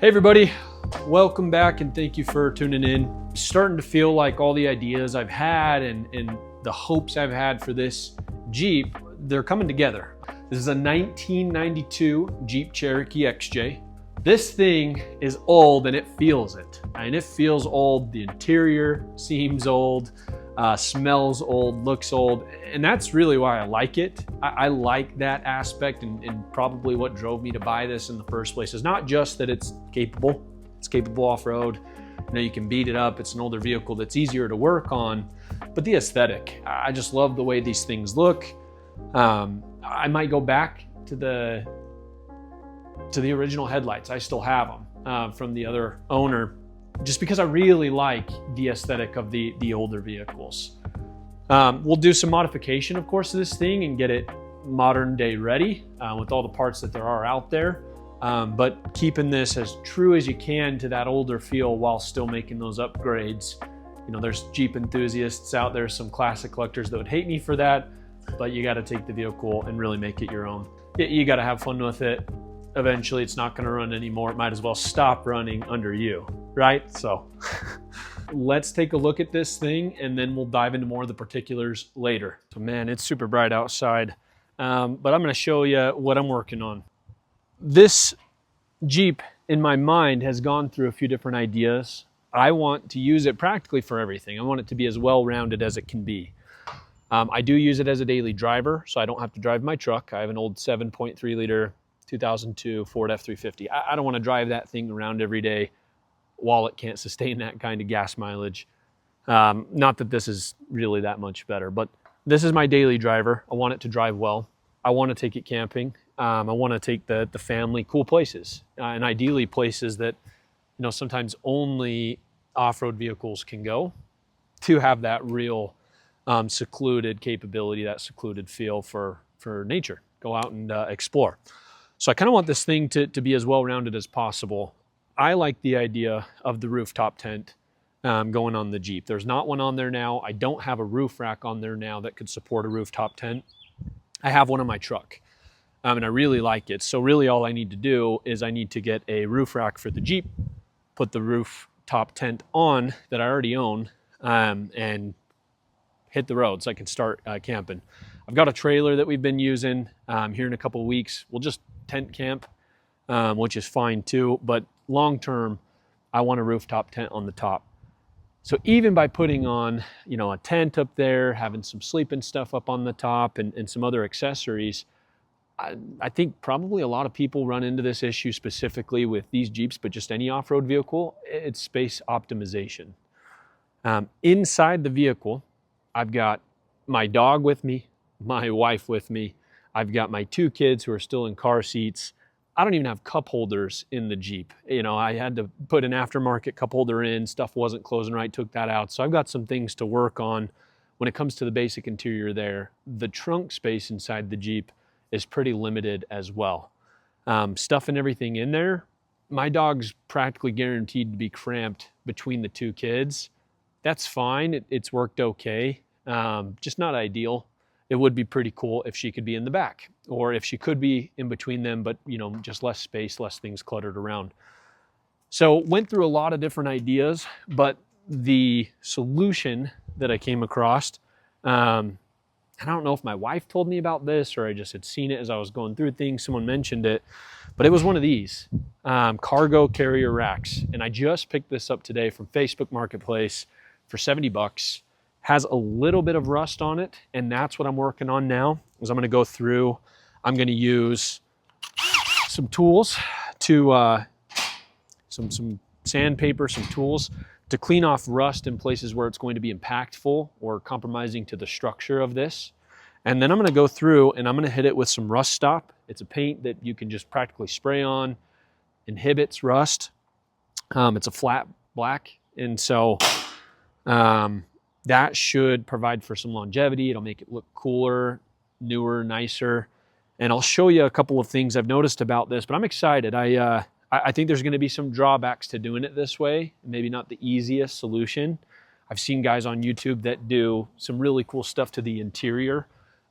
Hey everybody, welcome back and thank you for tuning in. Starting to feel like all the ideas I've had and the hopes I've had for this Jeep, they're coming together. This is a 1992 Jeep Cherokee XJ. This thing is old and it feels it. And it feels old. The interior seems old, smells old, looks old. And that's really why I like it. I like that aspect and probably what drove me to buy this in the first place is not just that it's capable off-road. You know, you can beat it up. It's an older vehicle that's easier to work on, but the aesthetic. I just love the way these things look. I might go back to the original headlights. I still have them from the other owner, just because I really like the aesthetic of the older vehicles. We'll do some modification, of course, to this thing and get it modern day ready with all the parts that there are out there. But keeping this as true as you can to that older feel while still making those upgrades. You know, there's Jeep enthusiasts out there, some classic collectors that would hate me for that, but you got to take the vehicle and really make it your own. You got to have fun with it. Eventually it's not going to run anymore. It might as well stop running under you, right? So let's take a look at this thing and then we'll dive into more of the particulars later. So man, it's super bright outside, but I'm going to show you what I'm working on. This Jeep in my mind has gone through a few different ideas. I want to use it practically for everything. I want it to be as well-rounded as it can be. I do use it as a daily driver, so I don't have to drive my truck. I have an old 7.3 liter 2002 Ford F-350. I don't want to drive that thing around every day while it can't sustain that kind of gas mileage. Not that this is really that much better, but this is my daily driver. I want it to drive well. I want to take it camping. I want to take the family cool places, and ideally places that, you know, sometimes only off-road vehicles can go, to have that real secluded capability, that secluded feel for nature. Go out and explore. So I kind of want this thing to be as well-rounded as possible. I like the idea of the rooftop tent going on the Jeep. There's not one on there now. I don't have a roof rack on there now that could support a rooftop tent. I have one on my truck, and I really like it. So really all I need to do is I need to get a roof rack for the Jeep, put the rooftop tent on that I already own, and hit the road so I can start camping. I've got a trailer that we've been using here in a couple of weeks. We'll just tent camp, which is fine too, but long term, I want a rooftop tent on the top. So even by putting on, you know, a tent up there, having some sleeping stuff up on the top and some other accessories, I think probably a lot of people run into this issue specifically with these Jeeps, but just any off-road vehicle, it's space optimization. Inside the vehicle, I've got my dog with me, my wife with me. I've got my two kids who are still in car seats. I don't even have cup holders in the Jeep. You know, I had to put an aftermarket cup holder in. Stuff wasn't closing right, took that out. So I've got some things to work on when it comes to the basic interior there. The trunk space inside the Jeep is pretty limited as well. Stuffing everything in there, my dog's practically guaranteed to be cramped between the two kids. That's fine. It's worked okay. Just not ideal. It would be pretty cool if she could be in the back, or if she could be in between them, but you know, just less space, less things cluttered around. So went through a lot of different ideas, but the solution that I came across, I don't know if my wife told me about this or I just had seen it as I was going through things. Someone mentioned it, but it was one of these cargo carrier racks. And I just picked this up today from Facebook Marketplace for 70 bucks. Has a little bit of rust on it, and that's what I'm working on now. Is I'm going to go through, I'm going to use some tools to some sandpaper, some tools to clean off rust in places where it's going to be impactful or compromising to the structure of this. And then I'm going to go through and I'm going to hit it with some Rust Stop. It's a paint that you can just practically spray on, inhibits rust. It's a flat black, and so that should provide for some longevity. It'll make it look cooler, newer, nicer. And I'll show you a couple of things I've noticed about this, but I'm excited. I think there's going to be some drawbacks to doing it this way. Maybe not the easiest solution. I've seen guys on YouTube that do some really cool stuff to the interior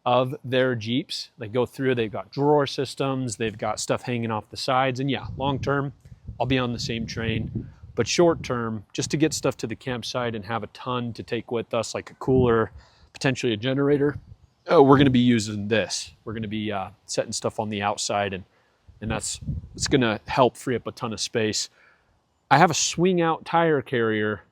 of their Jeeps. They go through, they've got drawer systems, they've got stuff hanging off the sides. And yeah, long term, I'll be on the same train. But short term, just to get stuff to the campsite and have a ton to take with us, like a cooler, potentially a generator, we're going to be using this. We're going to be setting stuff on the outside, and it's going to help free up a ton of space. I have a swing out tire carrier,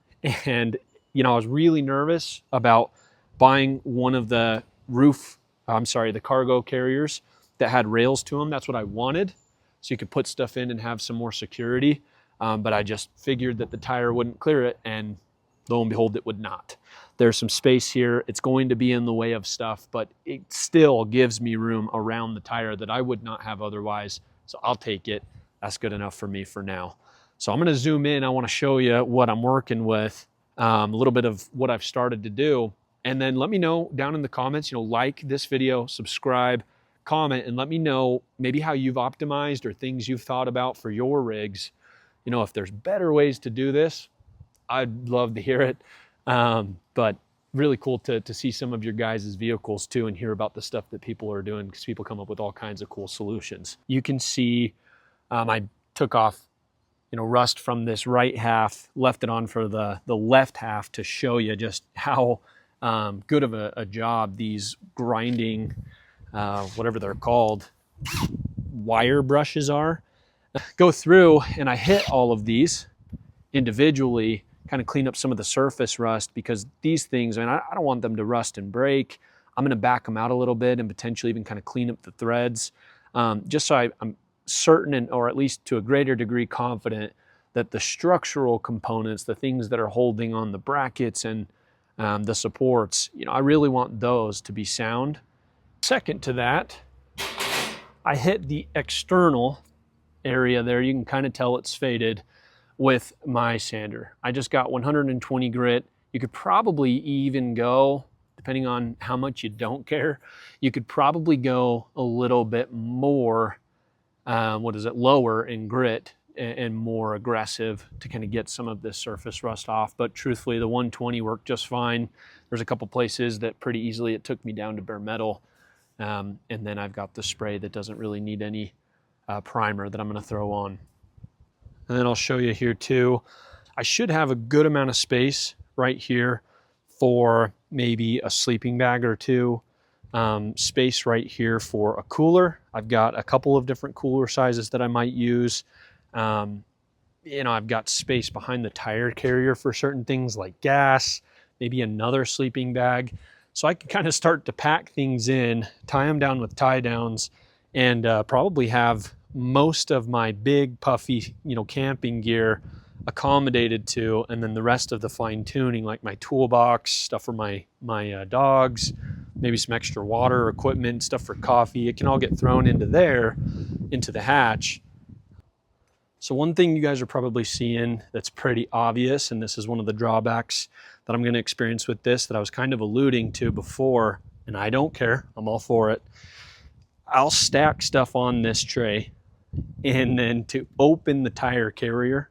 and I was really nervous about buying one of the the cargo carriers that had rails to them. That's what I wanted, so you could put stuff in and have some more security. But I just figured that the tire wouldn't clear it, and lo and behold, it would not. There's some space here. It's going to be in the way of stuff, but it still gives me room around the tire that I would not have otherwise. So I'll take it. That's good enough for me for now. So I'm going to zoom in. I want to show you what I'm working with, a little bit of what I've started to do. And then let me know down in the comments, like this video, subscribe, comment, and let me know maybe how you've optimized or things you've thought about for your rigs. If there's better ways to do this, I'd love to hear it. But really cool to see some of your guys' vehicles too and hear about the stuff that people are doing, because people come up with all kinds of cool solutions. You can see I took off rust from this right half, left it on for the left half to show you just how good of a job these grinding, whatever they're called, wire brushes are. Go through and I hit all of these individually, kind of clean up some of the surface rust, because these things, I don't want them to rust and break. I'm going to back them out a little bit and potentially even kind of clean up the threads, just so I'm certain, or at least to a greater degree confident, that the structural components, the things that are holding on the brackets and the supports, I really want those to be sound. Second to that, I hit the external area there. You can kind of tell it's faded with my sander. I just got 120 grit. You could probably even go, depending on how much you don't care, you could probably go a little bit more, lower in grit and more aggressive to kind of get some of this surface rust off. But truthfully, the 120 worked just fine. There's a couple places that pretty easily it took me down to bare metal. And then I've got the spray that doesn't really need any primer that I'm going to throw on. And then I'll show you here too. I should have a good amount of space right here for maybe a sleeping bag or two. Space right here for a cooler. I've got a couple of different cooler sizes that I might use. I've got space behind the tire carrier for certain things like gas, maybe another sleeping bag. So I can kind of start to pack things in, tie them down with tie downs, and probably have most of my big puffy, camping gear accommodated to, and then the rest of the fine tuning, like my toolbox, stuff for my dogs, maybe some extra water equipment, stuff for coffee. It can all get thrown into there, into the hatch. So one thing you guys are probably seeing that's pretty obvious, and this is one of the drawbacks that I'm going to experience with this that I was kind of alluding to before, and I don't care, I'm all for it. I'll stack stuff on this tray, and then to open the tire carrier,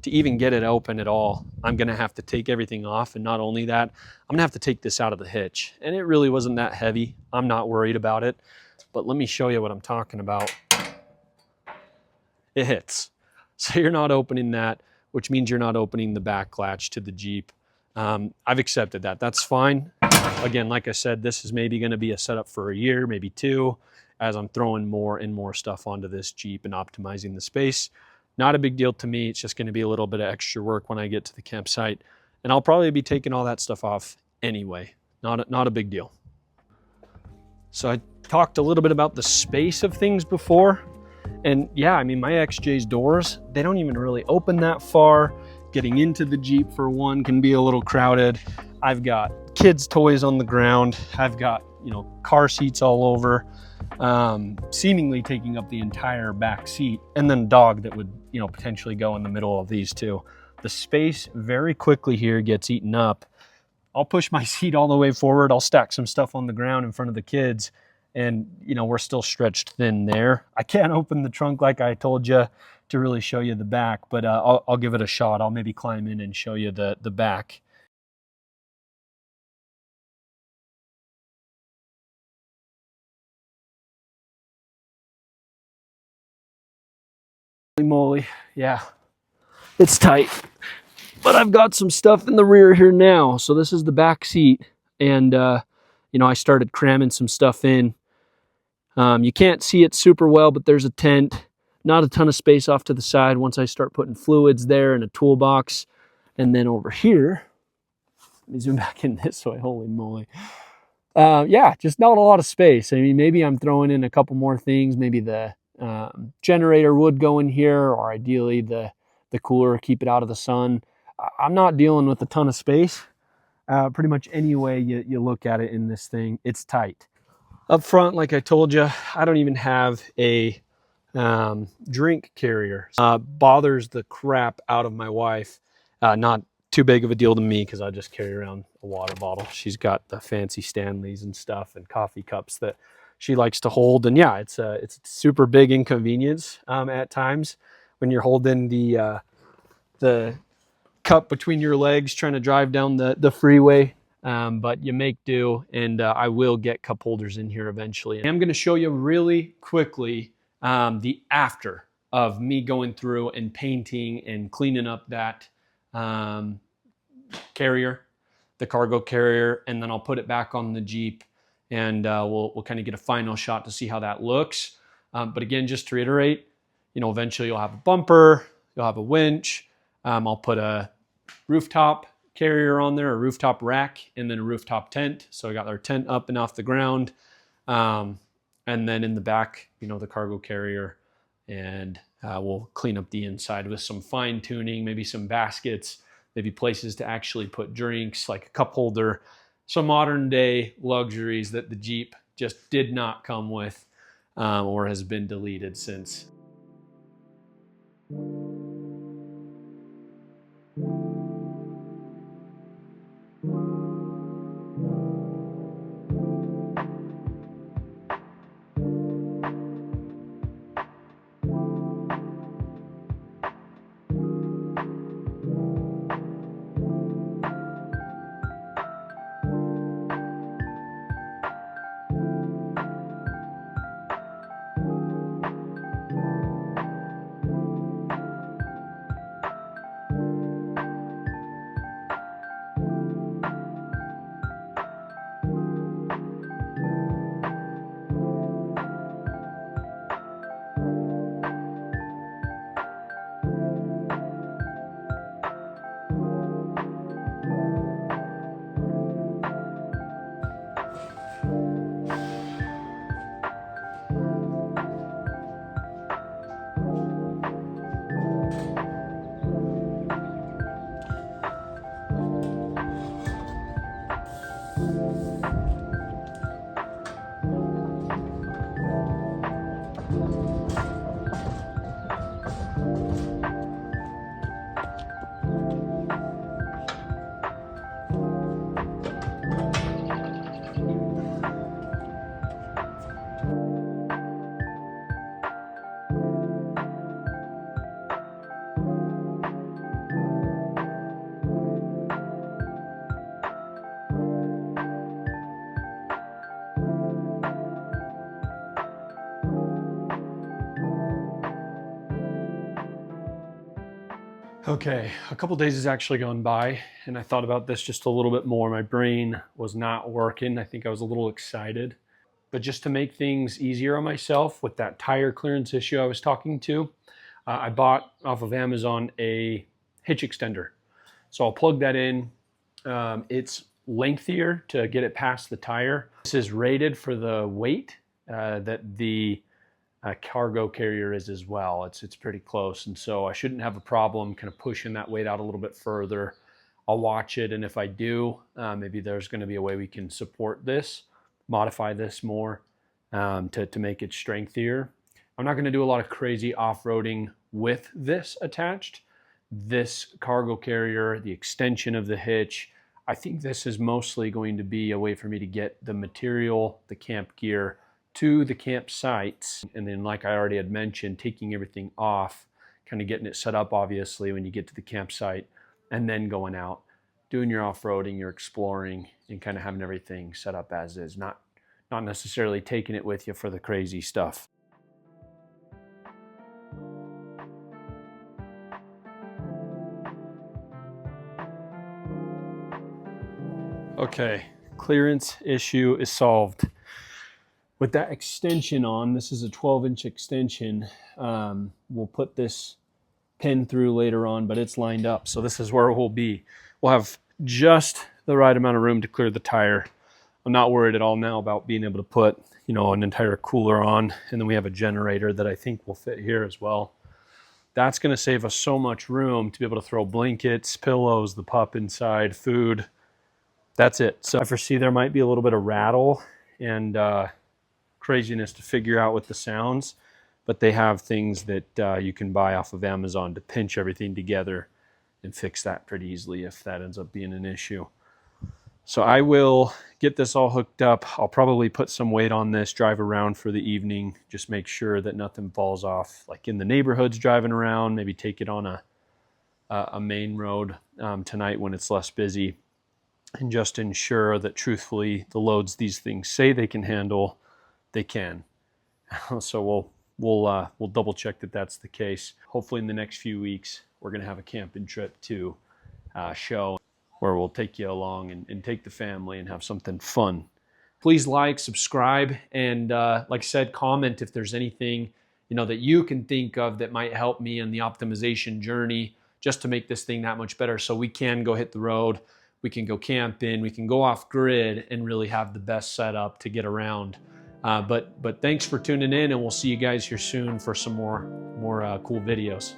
to even get it open at all, I'm going to have to take everything off. And not only that, I'm going to have to take this out of the hitch. And it really wasn't that heavy. I'm not worried about it. But let me show you what I'm talking about. It hits. So you're not opening that, which means you're not opening the back latch to the Jeep. I've accepted that. That's fine. Again, like I said, this is maybe going to be a setup for a year, maybe two, as I'm throwing more and more stuff onto this Jeep and optimizing the space. Not a big deal to me. It's just going to be a little bit of extra work when I get to the campsite. And I'll probably be taking all that stuff off anyway. Not a big deal. So I talked a little bit about the space of things before. And yeah, my XJ's doors, they don't even really open that far. Getting into the Jeep, for one, can be a little crowded. I've got kids' toys on the ground. I've got, car seats all over, seemingly taking up the entire back seat, and then a dog that would, potentially go in the middle of these two. The space very quickly here gets eaten up. I'll push my seat all the way forward. I'll stack some stuff on the ground in front of the kids, and we're still stretched thin there. I can't open the trunk like I told you to really show you the back, but I'll give it a shot. I'll maybe climb in and show you the back. Holy moly, yeah, it's tight. But I've got some stuff in the rear here now. So this is the back seat, and you know, I started cramming some stuff in. You can't see it super well, but there's a tent. Not a ton of space off to the side once I start putting fluids there and a toolbox. And then over here, let me zoom back in this way, holy moly. Yeah, just not a lot of space. I mean, maybe I'm throwing in a couple more things. Maybe the generator would go in here, or ideally the cooler, keep it out of the sun. I'm not dealing with a ton of space. Pretty much any way you look at it in this thing, it's tight. Up front, like I told you, I don't even have a drink carrier. Bothers the crap out of my wife. Not too big of a deal to me because I just carry around a water bottle. She's got the fancy Stanleys and stuff and coffee cups that she likes to hold. And yeah, it's a super big inconvenience at times when you're holding the cup between your legs trying to drive down the freeway. But you make do, and I will get cup holders in here eventually. I'm going to show you really quickly the after of me going through and painting and cleaning up that carrier, the cargo carrier, and then I'll put it back on the Jeep, and we'll kind of get a final shot to see how that looks. But again, just to reiterate, you know, eventually you'll have a bumper, you'll have a winch. I'll put a rooftop carrier on there, a rooftop rack, and then a rooftop tent. So I got our tent up and off the ground. And then in the back, you know, the cargo carrier, and we'll clean up the inside with some fine tuning, maybe some baskets, maybe places to actually put drinks, like a cup holder, some modern day luxuries that the Jeep just did not come with, or has been deleted since. Okay, a couple days has actually gone by, and I thought about this just a little bit more. My brain was not working. I think I was a little excited. But just to make things easier on myself with that tire clearance issue I was talking to, I bought off of Amazon a hitch extender. So I'll plug that in. It's lengthier to get it past the tire. This is rated for the weight that the cargo carrier is as well. It's pretty close, and so I shouldn't have a problem kind of pushing that weight out a little bit further. I'll watch it, and if I do, maybe there's going to be a way we can support this, modify this more to make it strengthier. I'm not going to do a lot of crazy off-roading with this attached. This cargo carrier, the extension of the hitch, I think this is mostly going to be a way for me to get the material, the camp gear, to the campsites, and then, like I already had mentioned, taking everything off, kind of getting it set up obviously when you get to the campsite, and then going out, doing your off-roading, your exploring, and kind of having everything set up as is, not necessarily taking it with you for the crazy stuff. Okay, clearance issue is solved. With that extension on, this is a 12-inch extension. We'll put this pin through later on, but it's lined up. So this is where we'll be. We'll have just the right amount of room to clear the tire. I'm not worried at all now about being able to put, you know, an entire cooler on. And then we have a generator that I think will fit here as well. That's going to save us so much room to be able to throw blankets, pillows, the pup inside, food. That's it. So I foresee there might be a little bit of rattle and craziness to figure out with the sounds, but they have things that you can buy off of Amazon to pinch everything together and fix that pretty easily if that ends up being an issue. So I will get this all hooked up. I'll probably put some weight on this, drive around for the evening, just make sure that nothing falls off, like in the neighborhoods driving around, maybe take it on a main road tonight when it's less busy, and just ensure that truthfully the loads these things say they can handle, they can. So we'll double check that that's the case. Hopefully in the next few weeks, we're gonna have a camping trip to show where we'll take you along and take the family and have something fun. Please like, subscribe, and like I said, comment if there's anything, you know, that you can think of that might help me in the optimization journey just to make this thing that much better so we can go hit the road, we can go camping, we can go off grid and really have the best setup to get around. But thanks for tuning in, and we'll see you guys here soon for some more cool videos.